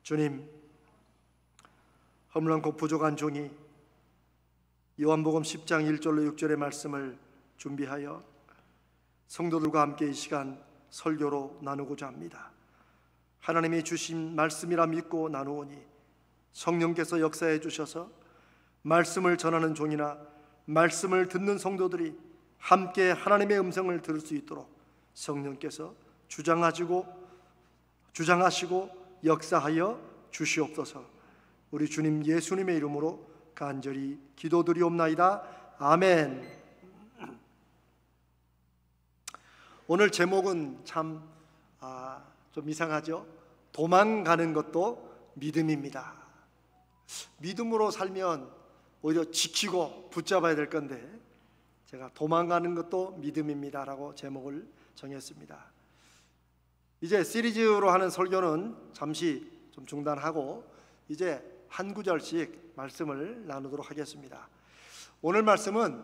주님, 허물많고 부족한 종이 요한복음 10장 1절로 6절의 말씀을 준비하여 성도들과 함께 이 시간 설교로 나누고자 합니다. 하나님이 주신 말씀이라 믿고 나누오니 성령께서 역사해 주셔서 말씀을 전하는 종이나 말씀을 듣는 성도들이 함께 하나님의 음성을 들을 수 있도록 성령께서 주장하시고 역사하여 주시옵소서. 우리 주님 예수님의 이름으로 간절히 기도드리옵나이다. 아멘. 오늘 제목은 참 좀 이상하죠? 도망가는 것도 믿음입니다. 믿음으로 살면 오히려 지키고 붙잡아야 될 건데 제가 도망가는 것도 믿음입니다라고 제목을 정했습니다. 이제 시리즈로 하는 설교는 잠시 좀 중단하고 이제 한 구절씩 말씀을 나누도록 하겠습니다. 오늘 말씀은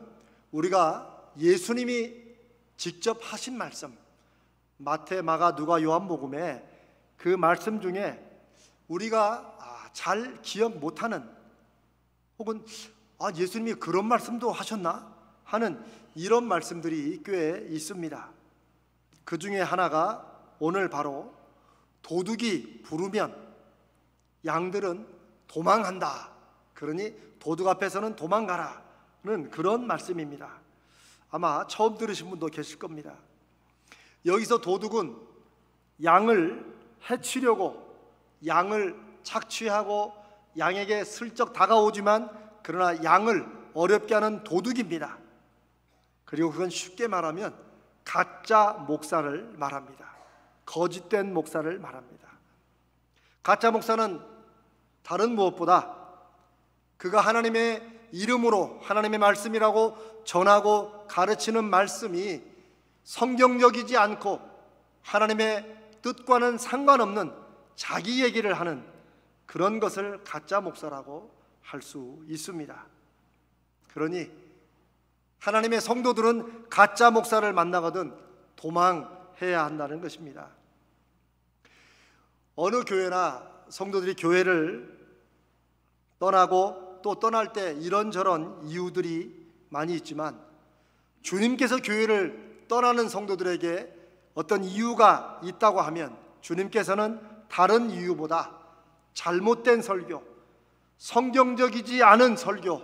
우리가 예수님이 직접 하신 말씀, 마태, 마가, 누가, 요한복음에 그 말씀 중에 우리가 잘 기억 못하는 혹은 예수님이 그런 말씀도 하셨나 하는 이런 말씀들이 꽤 있습니다. 그 중에 하나가 오늘 바로 도둑이 부르면 양들은 도망한다. 그러니 도둑 앞에서는 도망가라는 그런 말씀입니다. 아마 처음 들으신 분도 계실 겁니다. 여기서 도둑은 양을 해치려고 양을 착취하고 양에게 슬쩍 다가오지만 그러나 양을 어렵게 하는 도둑입니다. 그리고 그건 쉽게 말하면 가짜 목사를 말합니다. 거짓된 목사를 말합니다. 가짜 목사는 다른 무엇보다 그가 하나님의 이름으로 하나님의 말씀이라고 전하고 가르치는 말씀이 성경적이지 않고 하나님의 뜻과는 상관없는 자기 얘기를 하는 그런 것을 가짜 목사라고 할 수 있습니다. 그러니 하나님의 성도들은 가짜 목사를 만나거든 도망해야 한다는 것입니다. 어느 교회나 성도들이 교회를 떠나고 또 떠날 때 이런저런 이유들이 많이 있지만 주님께서 교회를 떠나는 성도들에게 어떤 이유가 있다고 하면 주님께서는 다른 이유보다 잘못된 설교, 성경적이지 않은 설교,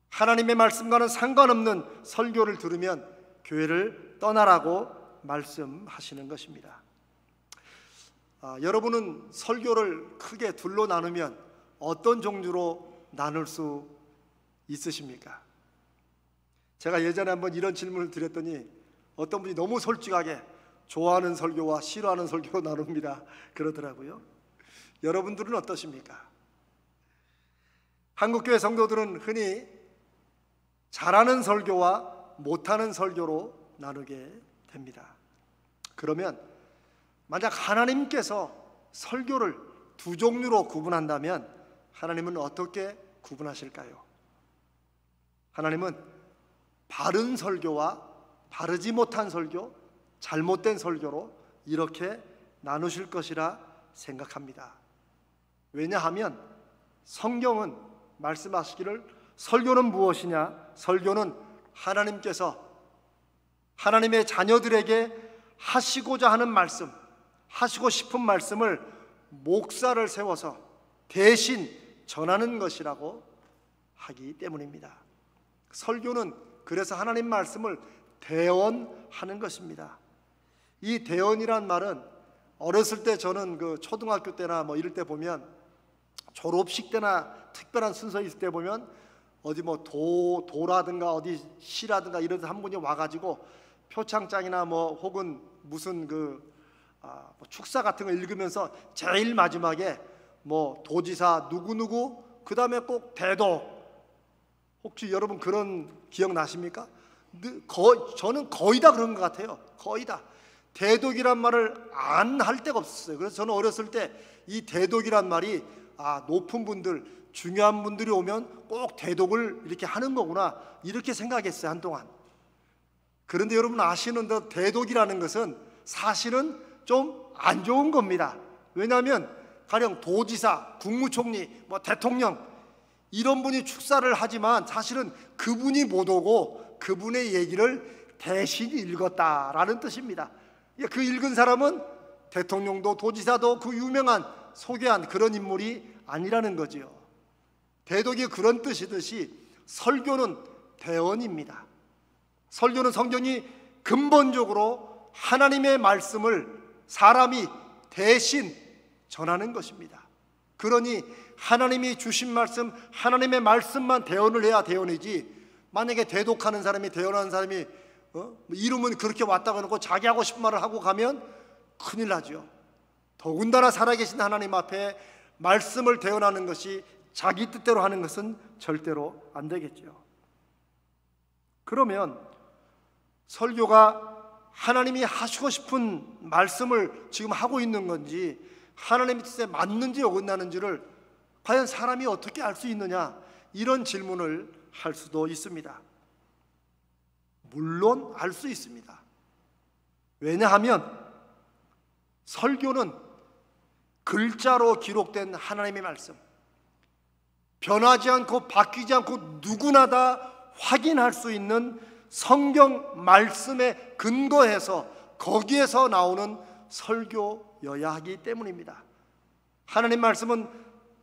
하나님의 말씀과는 상관없는 설교를 들으면 교회를 떠나라고 말씀하시는 것입니다. 여러분은 설교를 크게 둘로 나누면 어떤 종류로 나눌 수 있으십니까? 제가 예전에 한번 이런 질문을 드렸더니 어떤 분이 너무 솔직하게 좋아하는 설교와 싫어하는 설교로 나눕니다 그러더라고요. 여러분들은 어떠십니까? 한국교회 성도들은 흔히 잘하는 설교와 못하는 설교로 나누게 됩니다. 그러면 만약 하나님께서 설교를 두 종류로 구분한다면 하나님은 어떻게 구분하실까요? 하나님은 바른 설교와 바르지 못한 설교, 잘못된 설교로 이렇게 나누실 것이라 생각합니다. 왜냐하면 성경은 말씀하시기를 설교는 무엇이냐? 설교는 하나님께서 하나님의 자녀들에게 하시고자 하는 말씀, 하시고 싶은 말씀을 목사를 세워서 대신 전하는 것이라고 하기 때문입니다. 설교는 그래서 하나님 말씀을 대언하는 것입니다. 이 대언이란 말은 어렸을 때 저는 그 초등학교 때나 이럴 때 보면 졸업식 때나 특별한 순서 있을 때 보면 어디 도라든가 어디 시라든가 이런 데 한 분이 와가지고 표창장이나 혹은 무슨 축사 같은 거 읽으면서 제일 마지막에 도지사 누구누구 그 다음에 꼭 대독. 혹시 여러분 그런 기억 나십니까? 저는 거의 다 그런 것 같아요. 거의 다. 대독이란 말을 안 할 데가 없었어요. 그래서 저는 어렸을 때 이 대독이란 말이 높은 분들, 중요한 분들이 오면 꼭 대독을 이렇게 하는 거구나 이렇게 생각했어요 한동안. 그런데 여러분 아시는 대로 대독이라는 것은 사실은 좀 안 좋은 겁니다. 왜냐하면 가령 도지사, 국무총리, 대통령 이런 분이 축사를 하지만 사실은 그분이 못 오고 그분의 얘기를 대신 읽었다라는 뜻입니다. 그 읽은 사람은 대통령도 도지사도 그 유명한 소개한 그런 인물이 아니라는 거지요. 대독이 그런 뜻이듯이 설교는 대언입니다. 설교는 성경이 근본적으로 하나님의 말씀을 사람이 대신 전하는 것입니다. 그러니 하나님이 주신 말씀, 하나님의 말씀만 대언을 해야 대언이지, 만약에 대독하는 사람이, 대언하는 사람이 이름은 그렇게 왔다고 해놓고 자기 하고 싶은 말을 하고 가면 큰일 나죠. 더군다나 살아계신 하나님 앞에 말씀을 대언하는 것이 자기 뜻대로 하는 것은 절대로 안 되겠죠. 그러면 설교가 하나님이 하시고 싶은 말씀을 지금 하고 있는 건지, 하나님의 뜻에 맞는지 어긋나는지를 과연 사람이 어떻게 알 수 있느냐, 이런 질문을 할 수도 있습니다. 물론 알 수 있습니다. 왜냐하면 설교는 글자로 기록된 하나님의 말씀, 변하지 않고 바뀌지 않고 누구나 다 확인할 수 있는 성경 말씀에 근거해서 거기에서 나오는 설교여야 하기 때문입니다. 하나님 말씀은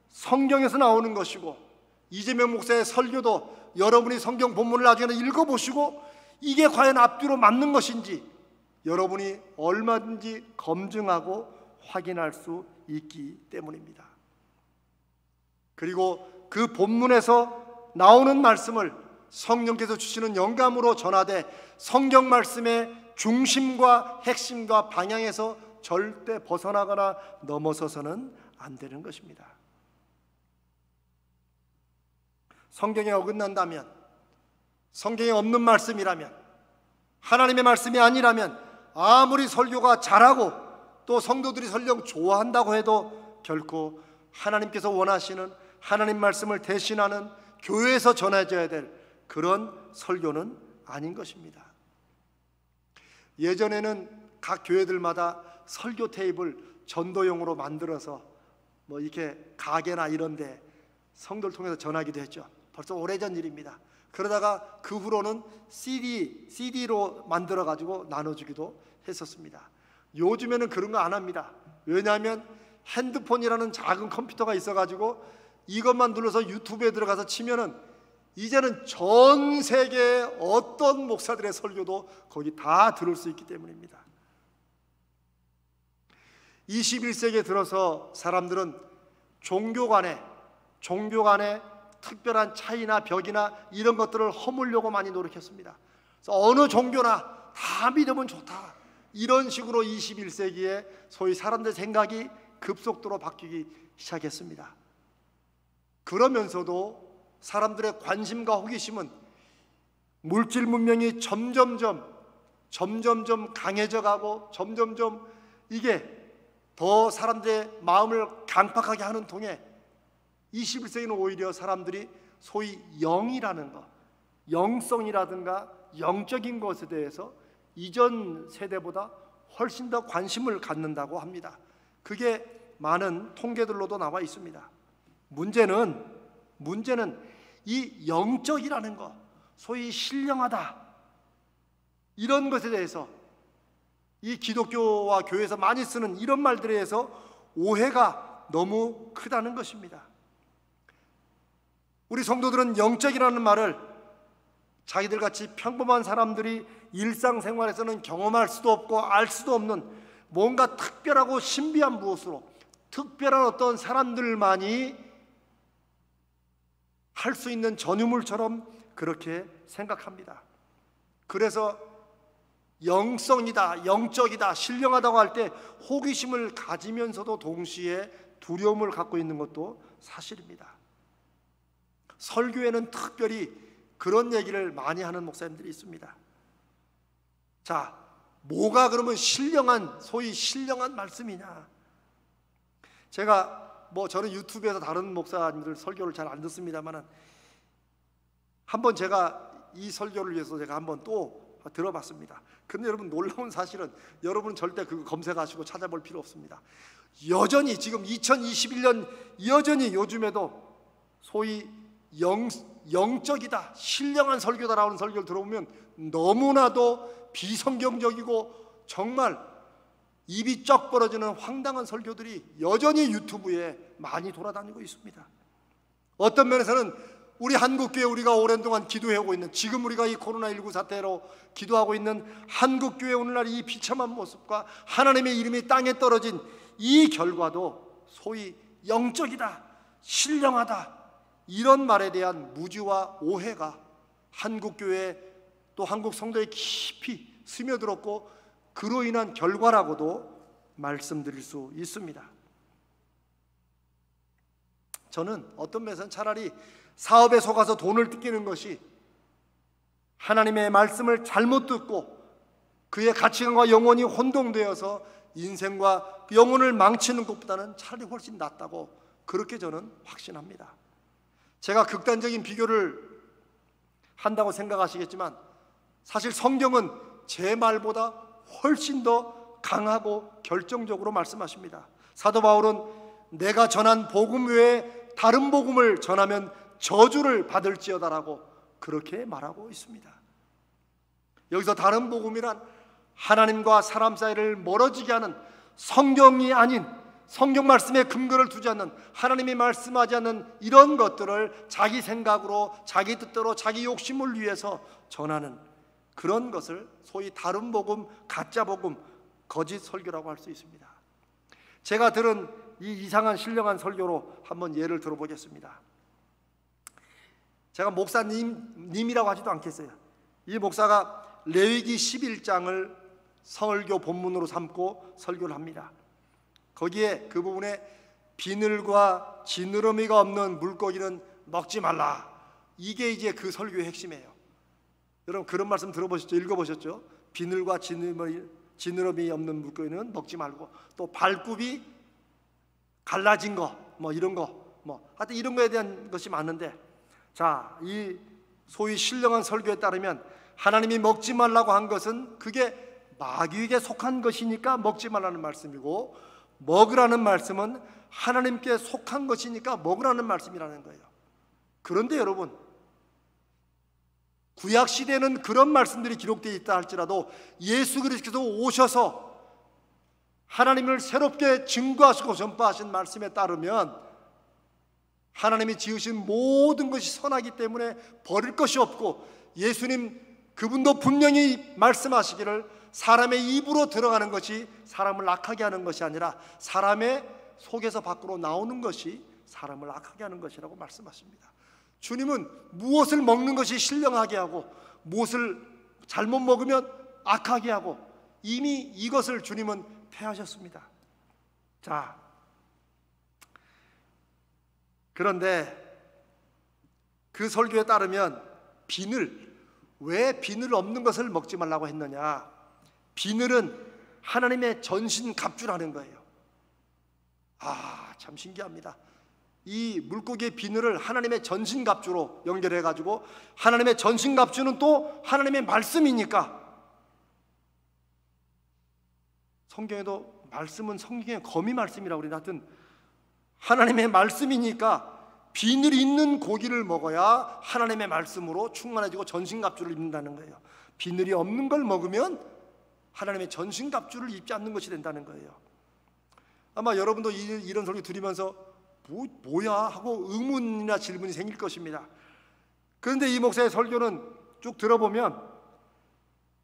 성경에서 나오는 것이고, 이재명 목사의 설교도 여러분이 성경 본문을 나중에 읽어보시고 이게 과연 앞뒤로 맞는 것인지 여러분이 얼마든지 검증하고 확인할 수 있기 때문입니다. 그리고 그 본문에서 나오는 말씀을 성령께서 주시는 영감으로 전하되 성경 말씀의 중심과 핵심과 방향에서 절대 벗어나거나 넘어서서는 안 되는 것입니다. 성경에 어긋난다면, 성경에 없는 말씀이라면, 하나님의 말씀이 아니라면 아무리 설교가 잘하고 또 성도들이 설령 좋아한다고 해도 결코 하나님께서 원하시는 하나님 말씀을 대신하는 교회에서 전해져야 될 그런 설교는 아닌 것입니다. 예전에는 각 교회들마다 설교 테이프를 전도용으로 만들어서 이렇게 가게나 이런 데 성도를 통해서 전하기도 했죠. 벌써 오래전 일입니다. 그러다가 그 후로는 CD로 만들어 가지고 나눠주기도 했었습니다. 요즘에는 그런 거 안 합니다. 왜냐하면 핸드폰이라는 작은 컴퓨터가 있어 가지고 이것만 눌러서 유튜브에 들어가서 치면은 이제는 전 세계의 어떤 목사들의 설교도 거기 다 들을 수 있기 때문입니다. 21세기에 들어서 사람들은 종교 간에 특별한 차이나 벽이나 이런 것들을 허물려고 많이 노력했습니다. 그래서 어느 종교나 다 믿으면 좋다, 이런 식으로 21세기에 소위 사람들의 생각이 급속도로 바뀌기 시작했습니다. 그러면서도 사람들의 관심과 호기심은 물질 문명이 점점점 강해져 가고 점점점 이게 더 사람들의 마음을 강팍하게 하는 통에 21세기는 오히려 사람들이 소위 영이라는 것, 영성이라든가 영적인 것에 대해서 이전 세대보다 훨씬 더 관심을 갖는다고 합니다. 그게 많은 통계들로도 나와 있습니다. 문제는 이 영적이라는 것, 소위 신령하다, 이런 것에 대해서 이 기독교와 교회에서 많이 쓰는 이런 말들에 대해서 오해가 너무 크다는 것입니다. 우리 성도들은 영적이라는 말을 자기들같이 평범한 사람들이 일상생활에서는 경험할 수도 없고 알 수도 없는 뭔가 특별하고 신비한 무엇으로, 특별한 어떤 사람들만이 할 수 있는 전유물처럼 그렇게 생각합니다. 그래서 영성이다, 영적이다, 신령하다고 할 때 호기심을 가지면서도 동시에 두려움을 갖고 있는 것도 사실입니다. 설교에는 특별히 그런 얘기를 많이 하는 목사님들이 있습니다. 자, 뭐가 그러면 소위 신령한 말씀이냐? 제가 저는 유튜브에서 다른 목사님들 설교를 잘 안 듣습니다만, 한번 제가 이 설교를 위해서 제가 한번 또 들어봤습니다. 그런데 여러분, 놀라운 사실은 여러분은 절대 그거 검색하시고 찾아볼 필요 없습니다. 여전히 지금 2021년 여전히 요즘에도 소위 영적이다, 신령한 설교다라는 설교를 들어보면 너무나도 비성경적이고 정말 입이 쩍 벌어지는 황당한 설교들이 여전히 유튜브에 많이 돌아다니고 있습니다. 어떤 면에서는 우리 한국교회, 우리가 오랜 동안 기도해오고 있는, 지금 우리가 이 코로나19 사태로 기도하고 있는 한국교회 오늘날 이 비참한 모습과 하나님의 이름이 땅에 떨어진 이 결과도 소위 영적이다, 신령하다, 이런 말에 대한 무지와 오해가 한국교회 또 한국 성도에 깊이 스며들었고, 그로 인한 결과라고도 말씀드릴 수 있습니다. 저는 어떤 면에서는 차라리 사업에 속아서 돈을 뜯기는 것이 하나님의 말씀을 잘못 듣고 그의 가치관과 영혼이 혼동되어서 인생과 영혼을 망치는 것보다는 차라리 훨씬 낫다고, 그렇게 저는 확신합니다. 제가 극단적인 비교를 한다고 생각하시겠지만 사실 성경은 제 말보다 훨씬 더 강하고 결정적으로 말씀하십니다. 사도 바울은 내가 전한 복음 외에 다른 복음을 전하면 저주를 받을지어다라고 그렇게 말하고 있습니다. 여기서 다른 복음이란 하나님과 사람 사이를 멀어지게 하는, 성경이 아닌, 성경 말씀에 근거를 두지 않는, 하나님이 말씀하지 않는 이런 것들을 자기 생각으로, 자기 뜻대로, 자기 욕심을 위해서 전하는 그런 것을 소위 다른 복음, 가짜 복음, 거짓 설교라고 할 수 있습니다. 제가 들은 이 이상한 신령한 설교로 한번 예를 들어보겠습니다. 제가 목사님이라고 하지도 않겠어요. 이 목사가 레위기 11장을 설교 본문으로 삼고 설교를 합니다. 거기에 그 부분에 비늘과 지느러미가 없는 물고기는 먹지 말라, 이게 이제 그 설교의 핵심이에요. 여러분 그런 말씀 들어보셨죠? 읽어보셨죠? 비늘과 지느러미 없는 물고기는 먹지 말고, 또 발굽이 갈라진 거, 뭐 이런 거, 뭐 하여튼 이런 거에 대한 것이 많은데, 자, 이 소위 신령한 설교에 따르면 하나님이 먹지 말라고 한 것은 그게 마귀에게 속한 것이니까 먹지 말라는 말씀이고, 먹으라는 말씀은 하나님께 속한 것이니까 먹으라는 말씀이라는 거예요. 그런데 여러분, 구약 시대에는 그런 말씀들이 기록되어 있다 할지라도 예수 그리스도께서 오셔서 하나님을 새롭게 증거하시고 전파하신 말씀에 따르면 하나님이 지으신 모든 것이 선하기 때문에 버릴 것이 없고, 예수님 그분도 분명히 말씀하시기를 사람의 입으로 들어가는 것이 사람을 악하게 하는 것이 아니라 사람의 속에서 밖으로 나오는 것이 사람을 악하게 하는 것이라고 말씀하십니다. 주님은 무엇을 먹는 것이 신령하게 하고 무엇을 잘못 먹으면 악하게 하고 이미 이것을 주님은 폐하셨습니다. 자, 그런데 그 설교에 따르면 왜 비늘 없는 것을 먹지 말라고 했느냐? 비늘은 하나님의 전신갑주라는 거예요. 참 신기합니다. 이 물고기의 비늘을 하나님의 전신갑주로 연결해가지고, 하나님의 전신갑주는 또 하나님의 말씀이니까, 성경에도 말씀은 성경의 거미 말씀이라고 그러는데, 하여튼 하나님의 말씀이니까 비늘이 있는 고기를 먹어야 하나님의 말씀으로 충만해지고 전신갑주를 입는다는 거예요. 비늘이 없는 걸 먹으면 하나님의 전신갑주를 입지 않는 것이 된다는 거예요. 아마 여러분도 이런 설교 들으면서 뭐야 하고 의문이나 질문이 생길 것입니다. 그런데 이 목사의 설교는 쭉 들어보면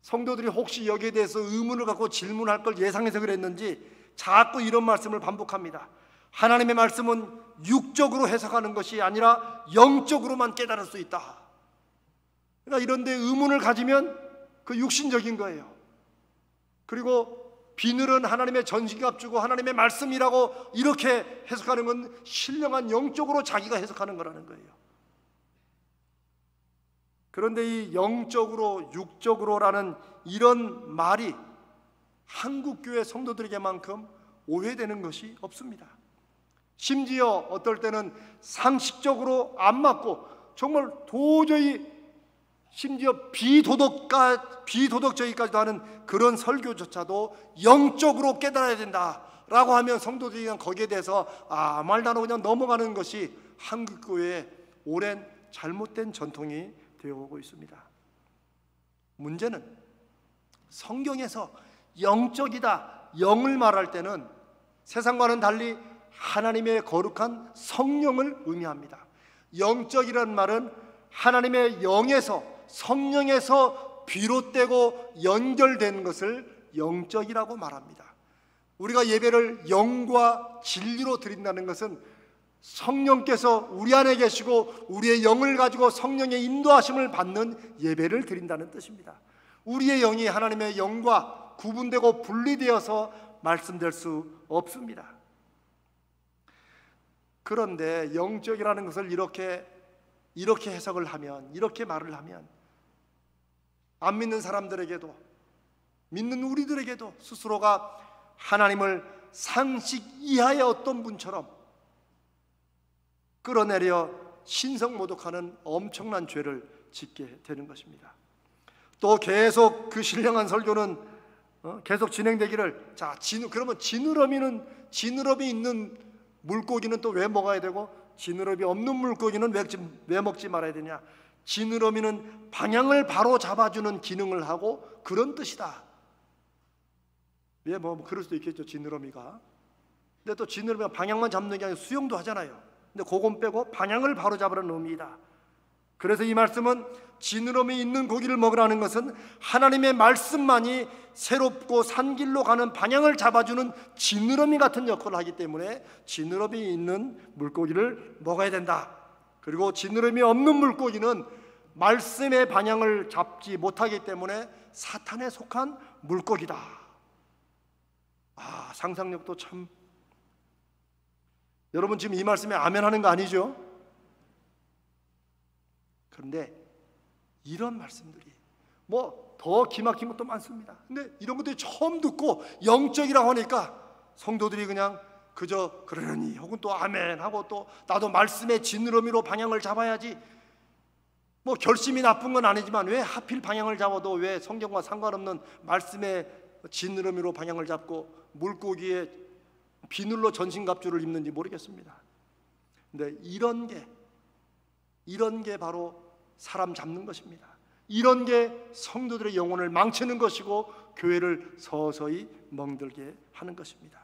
성도들이 혹시 여기에 대해서 의문을 갖고 질문할 걸 예상해서 그랬는지 자꾸 이런 말씀을 반복합니다. 하나님의 말씀은 육적으로 해석하는 것이 아니라 영적으로만 깨달을 수 있다. 그러니까 이런 데 의문을 가지면 그 육신적인 거예요. 그리고 비늘은 하나님의 전신갑주고 하나님의 말씀이라고 이렇게 해석하는 건 신령한 영적으로 자기가 해석하는 거라는 거예요. 그런데 이 영적으로 육적으로라는 이런 말이 한국교회 성도들에게만큼 오해되는 것이 없습니다. 심지어 어떨 때는 상식적으로 안 맞고 정말 도저히 심지어 비도덕적이기까지도 하는 그런 설교조차도 영적으로 깨달아야 된다라고 하면 성도들이 그냥 거기에 대해서 아무 말도 안 하고 그냥 넘어가는 것이 한국교회의 오랜 잘못된 전통이 되어오고 있습니다. 문제는 성경에서 영적이다, 영을 말할 때는 세상과는 달리 하나님의 거룩한 성령을 의미합니다. 영적이라는 말은 하나님의 영에서, 성령에서 비롯되고 연결된 것을 영적이라고 말합니다. 우리가 예배를 영과 진리로 드린다는 것은 성령께서 우리 안에 계시고 우리의 영을 가지고 성령의 인도하심을 받는 예배를 드린다는 뜻입니다. 우리의 영이 하나님의 영과 구분되고 분리되어서 말씀될 수 없습니다. 그런데 영적이라는 것을 이렇게 해석을 하면, 이렇게 말을 하면 안 믿는 사람들에게도 믿는 우리들에게도 스스로가 하나님을 상식 이하의 어떤 분처럼 끌어내려 신성모독하는 엄청난 죄를 짓게 되는 것입니다. 또 계속 그 신령한 설교는 계속 진행되기를, 자, 그러면 지느러미 있는 물고기는 또 왜 먹어야 되고 지느러미 없는 물고기는 왜 먹지 말아야 되냐? 지느러미는 방향을 바로 잡아주는 기능을 하고 그런 뜻이다. 예, 뭐 그럴 수도 있겠죠, 지느러미가. 근데 또 지느러미가 방향만 잡는 게 아니라 수영도 하잖아요. 근데 그건 빼고 방향을 바로 잡으라는 의미이다. 그래서 이 말씀은 지느러미 있는 고기를 먹으라는 것은 하나님의 말씀만이 새롭고 산 길로 가는 방향을 잡아주는 지느러미 같은 역할을 하기 때문에 지느러미 있는 물고기를 먹어야 된다. 그리고 지느러미 없는 물고기는 말씀의 방향을 잡지 못하기 때문에 사탄에 속한 물고기다. 상상력도 참. 여러분 지금 이 말씀에 아멘 하는 거 아니죠? 그런데 이런 말씀들이 뭐 더 기막힌 것도 많습니다. 근데 이런 것들이 처음 듣고 영적이라고 하니까 성도들이 그냥 그저 그러니 혹은 또 아멘 하고 또 나도 말씀의 지느러미로 방향을 잡아야지. 뭐 결심이 나쁜 건 아니지만 왜 하필 방향을 잡아도 왜 성경과 상관없는 말씀의 지느러미로 방향을 잡고 물고기의 비늘로 전신갑주를 입는지 모르겠습니다. 근데 이런 게 바로 사람 잡는 것입니다. 이런 게 성도들의 영혼을 망치는 것이고 교회를 서서히 멍들게 하는 것입니다.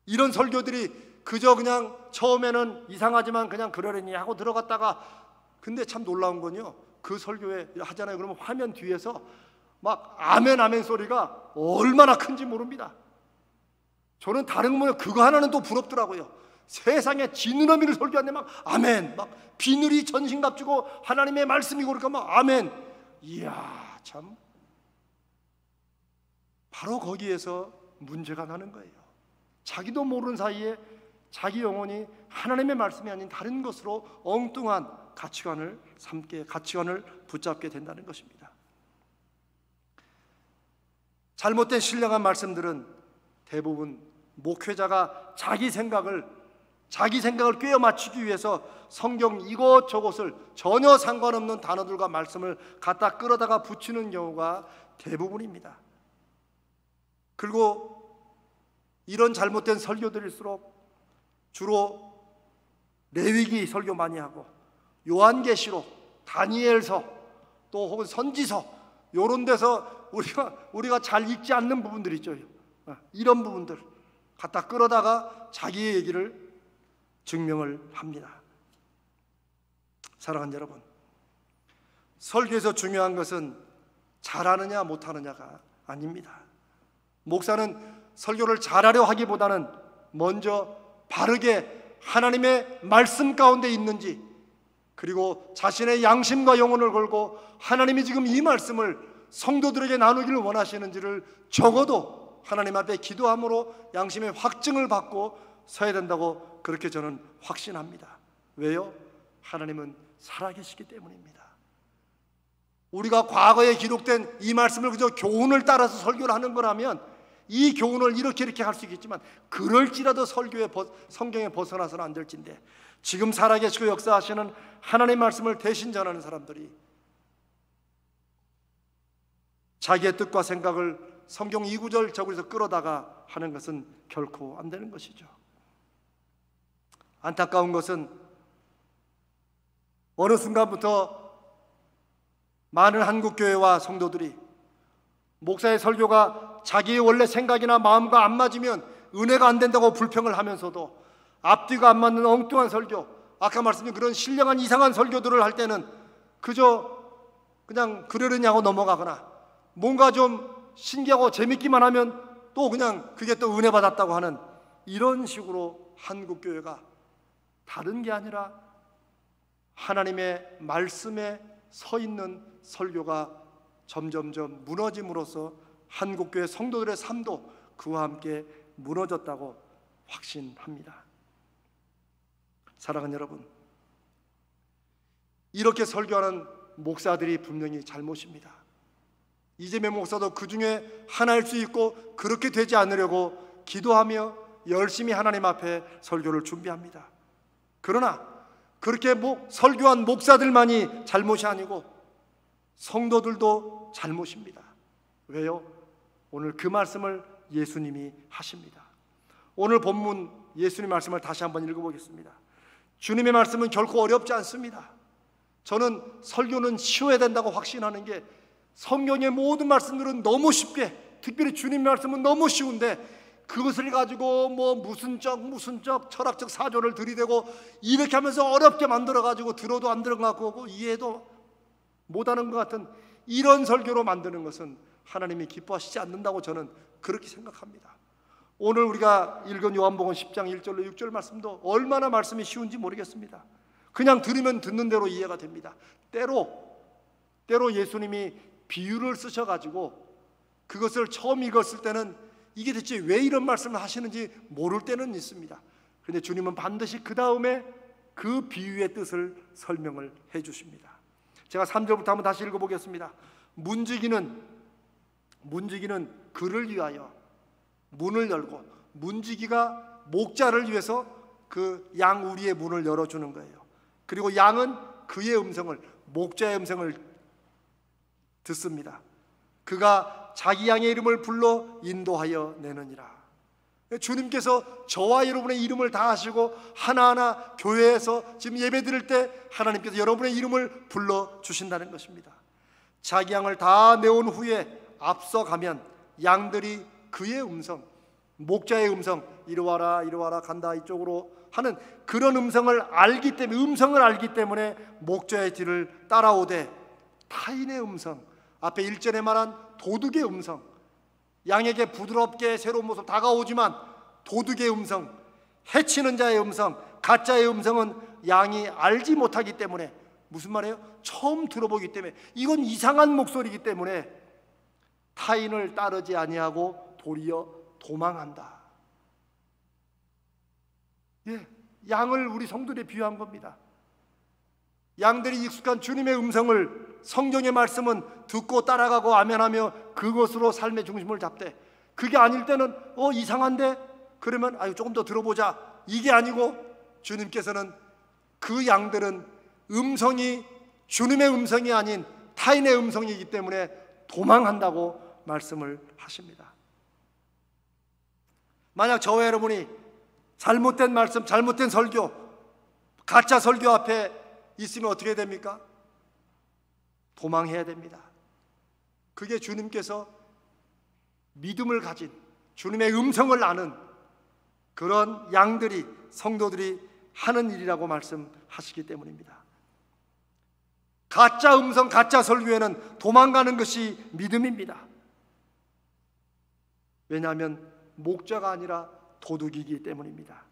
이런 설교들이 그저 그냥 처음에는 이상하지만 그냥 그러려니 하고 들어갔다가, 근데 참 놀라운 건요, 그 설교에 하잖아요. 그러면 화면 뒤에서 막 아멘 아멘 소리가 얼마나 큰지 모릅니다. 저는 다른 분은 그거 하나는 또 부럽더라고요. 세상에 지느러미를 설교하는데 막 아멘, 막 비늘이 전신갑주고 하나님의 말씀이고 그러니까 막 아멘. 이야, 참 바로 거기에서 문제가 나는 거예요. 자기도 모르는 사이에 자기 영혼이 하나님의 말씀이 아닌 다른 것으로 엉뚱한 가치관을 붙잡게 된다는 것입니다. 잘못된 신령한 말씀들은 대부분 목회자가 자기 생각을 꿰어 맞추기 위해서 성경 이것저것을 전혀 상관없는 단어들과 말씀을 갖다 끌어다가 붙이는 경우가 대부분입니다. 그리고 이런 잘못된 설교들일수록 주로 레위기 설교 많이 하고 요한계시록, 다니엘서, 또 혹은 선지서 이런 데서 우리가 잘 읽지 않는 부분들 있죠. 이런 부분들 갖다 끌어다가 자기의 얘기를 증명을 합니다. 사랑하는 여러분, 설교에서 중요한 것은 잘하느냐 못하느냐가 아닙니다. 목사는 설교를 잘하려 하기보다는 먼저 바르게 하나님의 말씀 가운데 있는지, 그리고 자신의 양심과 영혼을 걸고 하나님이 지금 이 말씀을 성도들에게 나누기를 원하시는지를 적어도 하나님 앞에 기도함으로 양심의 확증을 받고 서야 된다고 그렇게 저는 확신합니다. 왜요? 하나님은 살아계시기 때문입니다. 우리가 과거에 기록된 이 말씀을 그저 교훈을 따라서 설교를 하는 거라면 이 교훈을 이렇게 할 수 있겠지만 그럴지라도 성경에 벗어나서는 안 될진데, 지금 살아계시고 역사하시는 하나님의 말씀을 대신 전하는 사람들이 자기의 뜻과 생각을 성경 2구절 저구에서 끌어다가 하는 것은 결코 안 되는 것이죠. 안타까운 것은 어느 순간부터 많은 한국교회와 성도들이 목사의 설교가 자기의 원래 생각이나 마음과 안 맞으면 은혜가 안 된다고 불평을 하면서도 앞뒤가 안 맞는 엉뚱한 설교, 아까 말씀드린 그런 신령한 이상한 설교들을 할 때는 그저 그냥 그러려냐고 넘어가거나 뭔가 좀 신기하고 재밌기만 하면 또 그냥 그게 또 은혜 받았다고 하는 이런 식으로 한국교회가 다른 게 아니라 하나님의 말씀에 서 있는 설교가 점점점 무너짐으로써 한국교회 성도들의 삶도 그와 함께 무너졌다고 확신합니다. 사랑하는 여러분, 이렇게 설교하는 목사들이 분명히 잘못입니다. 이재명 목사도 그 중에 하나일 수 있고 그렇게 되지 않으려고 기도하며 열심히 하나님 앞에 설교를 준비합니다. 그러나 그렇게 설교한 목사들만이 잘못이 아니고 성도들도 잘못입니다. 왜요? 오늘 그 말씀을 예수님이 하십니다. 오늘 본문 예수님 말씀을 다시 한번 읽어보겠습니다. 주님의 말씀은 결코 어렵지 않습니다. 저는 설교는 쉬워야 된다고 확신하는 게 성경의 모든 말씀들은 너무 쉽게, 특별히 주님의 말씀은 너무 쉬운데 그것을 가지고 무슨 철학적 사조를 들이대고 이렇게 하면서 어렵게 만들어가지고 들어도 안 들어가고 이해도 못하는 것 같은 이런 설교로 만드는 것은 하나님이 기뻐하시지 않는다고 저는 그렇게 생각합니다. 오늘 우리가 읽은 요한복음 10장 1절로 6절 말씀도 얼마나 말씀이 쉬운지 모르겠습니다. 그냥 들으면 듣는 대로 이해가 됩니다. 때로 예수님이 비유를 쓰셔가지고 그것을 처음 읽었을 때는 이게 대체 왜 이런 말씀을 하시는지 모를 때는 있습니다. 그런데 주님은 반드시 그 다음에 그 비유의 뜻을 설명을 해 주십니다. 제가 3절부터 한번 다시 읽어보겠습니다. 문지기는 그를 위하여 문을 열고, 문지기가 목자를 위해서 그 양 우리의 문을 열어주는 거예요. 그리고 양은 그의 음성을, 목자의 음성을 듣습니다. 그가 자기 양의 이름을 불러 인도하여 내느니라. 주님께서 저와 여러분의 이름을 다 아시고 하나하나 교회에서 지금 예배 드릴 때 하나님께서 여러분의 이름을 불러 주신다는 것입니다. 자기 양을 다 내온 후에 앞서가면 양들이 그의 음성, 목자의 음성, 이리 와라 이리 와라 간다 이쪽으로 하는 그런 음성을 알기 때문에 목자의 뒤를 따라오되 타인의 음성, 앞에 1절에 말한 도둑의 음성, 양에게 부드럽게 새로운 모습 다가오지만 도둑의 음성, 해치는 자의 음성, 가짜의 음성은 양이 알지 못하기 때문에, 무슨 말이에요? 처음 들어보기 때문에, 이건 이상한 목소리이기 때문에 타인을 따르지 아니하고 도리어 도망한다. 양을 우리 성도들에 비유한 겁니다. 양들이 익숙한 주님의 음성을, 성경의 말씀은 듣고 따라가고 아멘하며 그것으로 삶의 중심을 잡되, 그게 아닐 때는 이상한데? 그러면 조금 더 들어보자, 이게 아니고 주님께서는 그 양들은 음성이 주님의 음성이 아닌 타인의 음성이기 때문에 도망한다고 말씀을 하십니다. 만약 저와 여러분이 잘못된 말씀, 잘못된 설교, 가짜 설교 앞에 있으면 어떻게 됩니까? 도망해야 됩니다. 그게 주님께서 믿음을 가진, 주님의 음성을 아는 그런 양들이, 성도들이 하는 일이라고 말씀하시기 때문입니다. 가짜 음성, 가짜 설교에는 도망가는 것이 믿음입니다. 왜냐하면 목자가 아니라 도둑이기 때문입니다.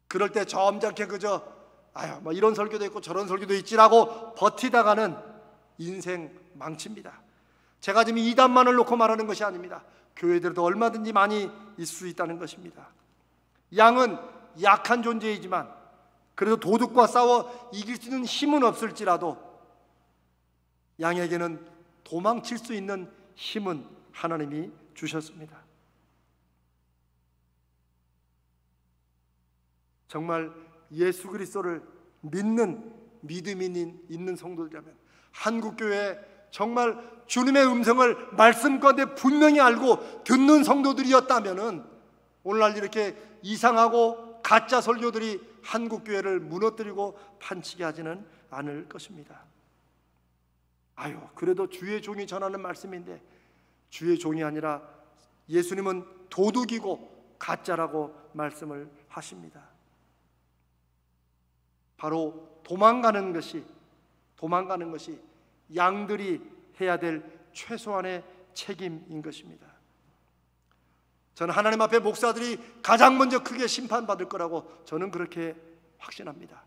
그럴 때 점잖게 그저 이런 설교도 있고 저런 설교도 있지라고 버티다가는 인생 망칩니다. 제가 지금 이단만을 놓고 말하는 것이 아닙니다. 교회들도 얼마든지 많이 있을 수 있다는 것입니다. 양은 약한 존재이지만 그래도 도둑과 싸워 이길 수 있는 힘은 없을지라도 양에게는 도망칠 수 있는 힘은 하나님이 주셨습니다. 정말 예수 그리스도를 믿는 믿음이 있는 성도들이라면, 한국교회 정말 주님의 음성을 말씀 가운데 분명히 알고 듣는 성도들이었다면은 오늘날 이렇게 이상하고 가짜 설교들이 한국 교회를 무너뜨리고 판치게 하지는 않을 것입니다. 아유, 그래도 주의 종이 전하는 말씀인데, 주의 종이 아니라 예수님은 도둑이고 가짜라고 말씀을 하십니다. 바로 도망가는 것이 양들이 해야 될 최소한의 책임인 것입니다. 저는 하나님 앞에 목사들이 가장 먼저 크게 심판받을 거라고 저는 그렇게 확신합니다.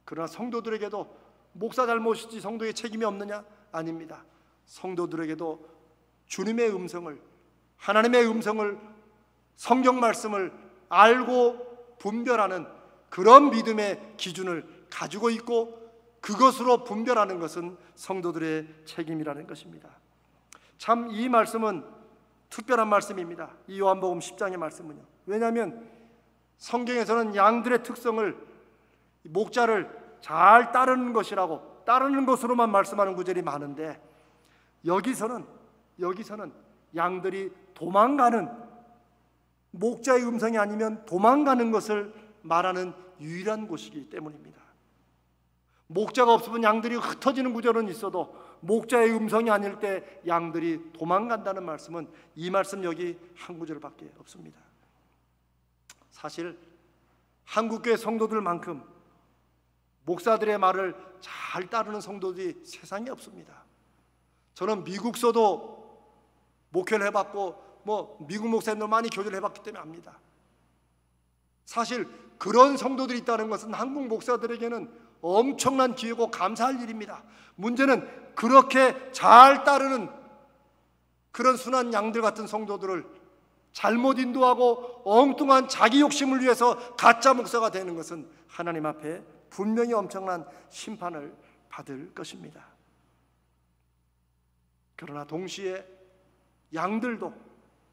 그러나 성도들에게도 목사 잘못이지 성도의 책임이 없느냐? 아닙니다. 성도들에게도 주님의 음성을, 하나님의 음성을, 성경 말씀을 알고 분별하는 그런 믿음의 기준을 가지고 있고, 그것으로 분별하는 것은 성도들의 책임이라는 것입니다. 참 이 말씀은 특별한 말씀입니다. 이 요한복음 10장의 말씀은요. 왜냐하면 성경에서는 양들의 특성을, 목자를 잘 따르는 것이라고, 따르는 것으로만 말씀하는 구절이 많은데, 여기서는 양들이 도망가는, 목자의 음성이 아니면 도망가는 것을 말하는 유일한 곳이기 때문입니다. 목자가 없으면 양들이 흩어지는 구절은 있어도 목자의 음성이 아닐 때 양들이 도망간다는 말씀은 이 말씀 여기 한 구절밖에 없습니다. 사실 한국교회 성도들만큼 목사들의 말을 잘 따르는 성도들이 세상에 없습니다. 저는 미국서도 목회를 해봤고 미국 목사님들 많이 교제를 해봤기 때문에 압니다. 사실 그런 성도들이 있다는 것은 한국 목사들에게는 엄청난 기회고 감사할 일입니다. 문제는 그렇게 잘 따르는 그런 순한 양들 같은 성도들을 잘못 인도하고 엉뚱한 자기 욕심을 위해서 가짜 목사가 되는 것은 하나님 앞에 분명히 엄청난 심판을 받을 것입니다. 그러나 동시에 양들도,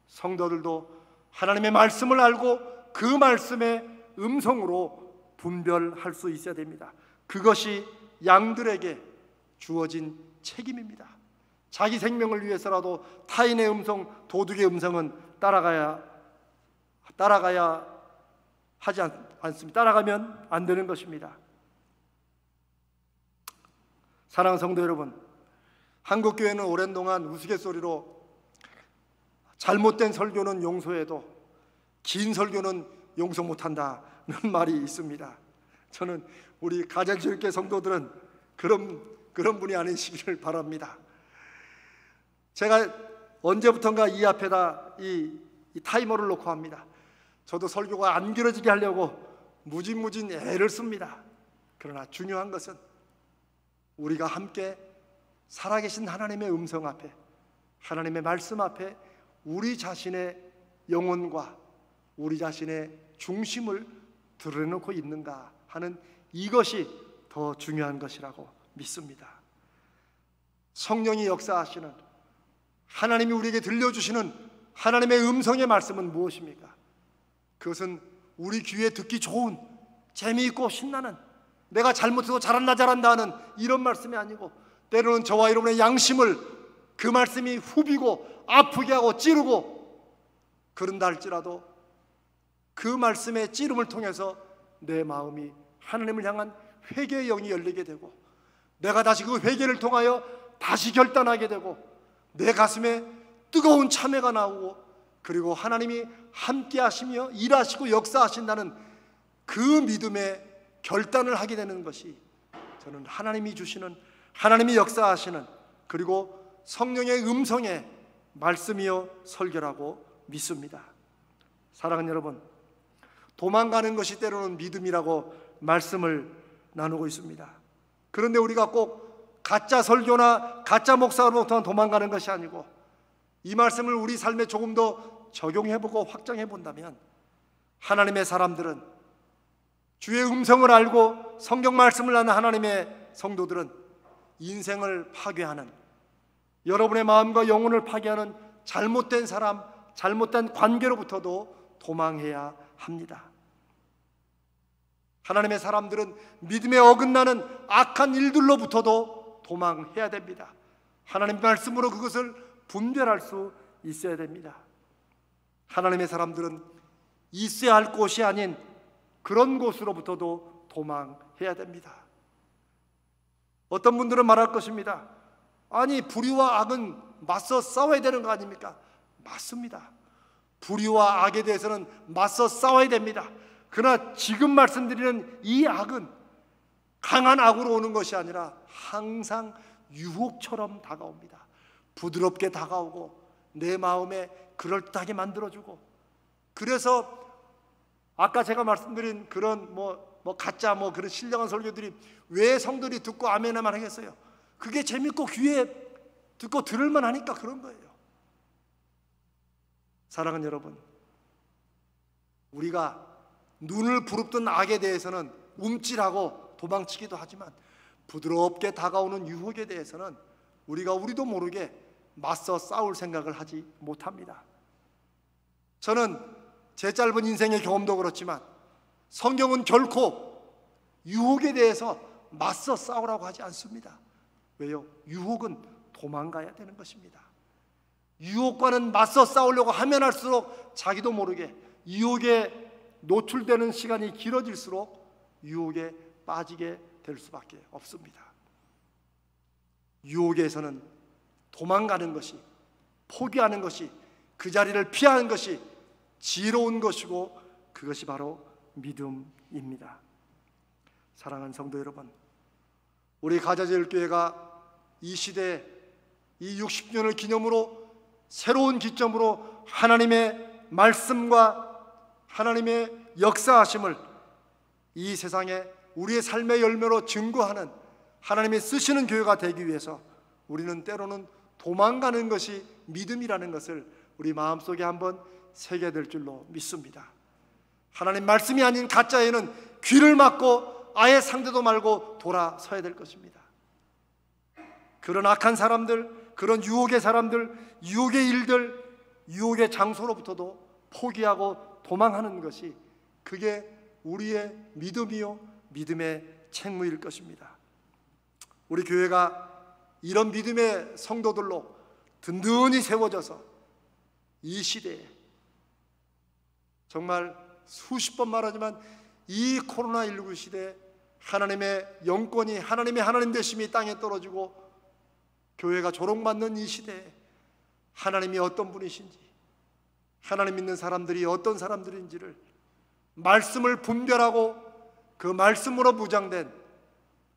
성도들도 하나님의 말씀을 알고 그 말씀의 음성으로 분별할 수 있어야 됩니다. 그것이 양들에게 주어진 책임입니다. 자기 생명을 위해서라도 타인의 음성, 도둑의 음성은 따라가야 하지 않습니다. 따라가면 안 되는 것입니다. 사랑하는 성도 여러분, 한국교회는 오랜 동안 우스갯소리로 잘못된 설교는 용서해도 긴 설교는 용서 못한다는 말이 있습니다. 저는 우리 가정교회 성도들은 그런 분이 아니시기를 바랍니다. 제가 언제부턴가 이 앞에다 이 타이머를 놓고 합니다. 저도 설교가 안 길어지게 하려고 무진무진 애를 씁니다. 그러나 중요한 것은 우리가 함께 살아계신 하나님의 음성 앞에, 하나님의 말씀 앞에 우리 자신의 영혼과 우리 자신의 중심을 드러내놓고 있는가 하는 이것이 더 중요한 것이라고 믿습니다. 성령이 역사하시는, 하나님이 우리에게 들려주시는 하나님의 음성의 말씀은 무엇입니까? 그것은 우리 귀에 듣기 좋은, 재미있고 신나는, 내가 잘못해도 잘한다 하는 이런 말씀이 아니고, 때로는 저와 여러분의 양심을 그 말씀이 후비고 아프게 하고 찌르고 그런다 할지라도 그 말씀의 찌름을 통해서 내 마음이 하나님을 향한 회개의 영이 열리게 되고, 내가 다시 그 회개를 통하여 다시 결단하게 되고, 내 가슴에 뜨거운 참회가 나오고, 그리고 하나님이 함께 하시며 일하시고 역사하신다는 그 믿음의 결단을 하게 되는 것이 저는 하나님이 주시는, 하나님이 역사하시는, 그리고 성령의 음성의 말씀이요 설교라고 믿습니다. 사랑하는 여러분, 도망가는 것이 때로는 믿음이라고 말씀을 나누고 있습니다. 그런데 우리가 꼭 가짜 설교나 가짜 목사로부터 도망가는 것이 아니고, 이 말씀을 우리 삶에 조금 더 적용해보고 확장해 본다면, 하나님의 사람들은, 주의 음성을 알고 성경 말씀을 아는 하나님의 성도들은 인생을 파괴하는, 여러분의 마음과 영혼을 파괴하는 잘못된 사람, 잘못된 관계로부터도 도망해야 합니다. 하나님의 사람들은 믿음에 어긋나는 악한 일들로부터도 도망해야 됩니다. 하나님의 말씀으로 그것을 분별할 수 있어야 됩니다. 하나님의 사람들은 있어야 할 곳이 아닌 그런 곳으로부터도 도망해야 됩니다. 어떤 분들은 말할 것입니다. 아니, 불의와 악은 맞서 싸워야 되는 거 아닙니까? 맞습니다. 불의와 악에 대해서는 맞서 싸워야 됩니다. 그러나 지금 말씀드리는 이 악은 강한 악으로 오는 것이 아니라 항상 유혹처럼 다가옵니다. 부드럽게 다가오고 내 마음에 그럴듯하게 만들어주고, 그래서 아까 제가 말씀드린 그런 가짜 그런 신령한 설교들이 왜 성들이 듣고 아멘만 하겠어요? 그게 재밌고 귀에 듣고 들을만 하니까 그런 거예요. 사랑하는 여러분, 우리가 눈을 부릅뜬 악에 대해서는 움찔하고 도망치기도 하지만 부드럽게 다가오는 유혹에 대해서는 우리도 모르게 맞서 싸울 생각을 하지 못합니다. 저는 제 짧은 인생의 경험도 그렇지만 성경은 결코 유혹에 대해서 맞서 싸우라고 하지 않습니다. 왜요? 유혹은 도망가야 되는 것입니다. 유혹과는 맞서 싸우려고 하면 할수록 자기도 모르게 유혹에 노출되는 시간이 길어질수록 유혹에 빠지게 될 수밖에 없습니다. 유혹에서는 도망가는 것이, 포기하는 것이, 그 자리를 피하는 것이 지혜로운 것이고, 그것이 바로 믿음입니다. 사랑하는 성도 여러분, 우리 가자제일교회가 이 시대에 이 60년을 기념으로 새로운 기점으로 하나님의 말씀과 하나님의 역사하심을 이 세상에 우리의 삶의 열매로 증거하는 하나님이 쓰시는 교회가 되기 위해서 우리는 때로는 도망가는 것이 믿음이라는 것을 우리 마음속에 한번 새겨야 될 줄로 믿습니다. 하나님 말씀이 아닌 가짜에는 귀를 막고 아예 상대도 말고 돌아서야 될 것입니다. 그런 악한 사람들, 그런 유혹의 사람들, 유혹의 일들, 유혹의 장소로부터도 포기하고 도망하는 것이, 그게 우리의 믿음이요 믿음의 책무일 것입니다. 우리 교회가 이런 믿음의 성도들로 든든히 세워져서 이 시대에, 정말 수십 번 말하지만 이 코로나19 시대에 하나님의 영권이, 하나님의 하나님 되심이 땅에 떨어지고 교회가 조롱받는 이 시대에 하나님이 어떤 분이신지, 하나님 믿는 사람들이 어떤 사람들인지를 말씀을 분별하고 그 말씀으로 무장된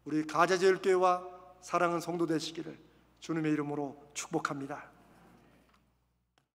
우리 가자제일교회와 사랑하는 성도 되시기를 주님의 이름으로 축복합니다.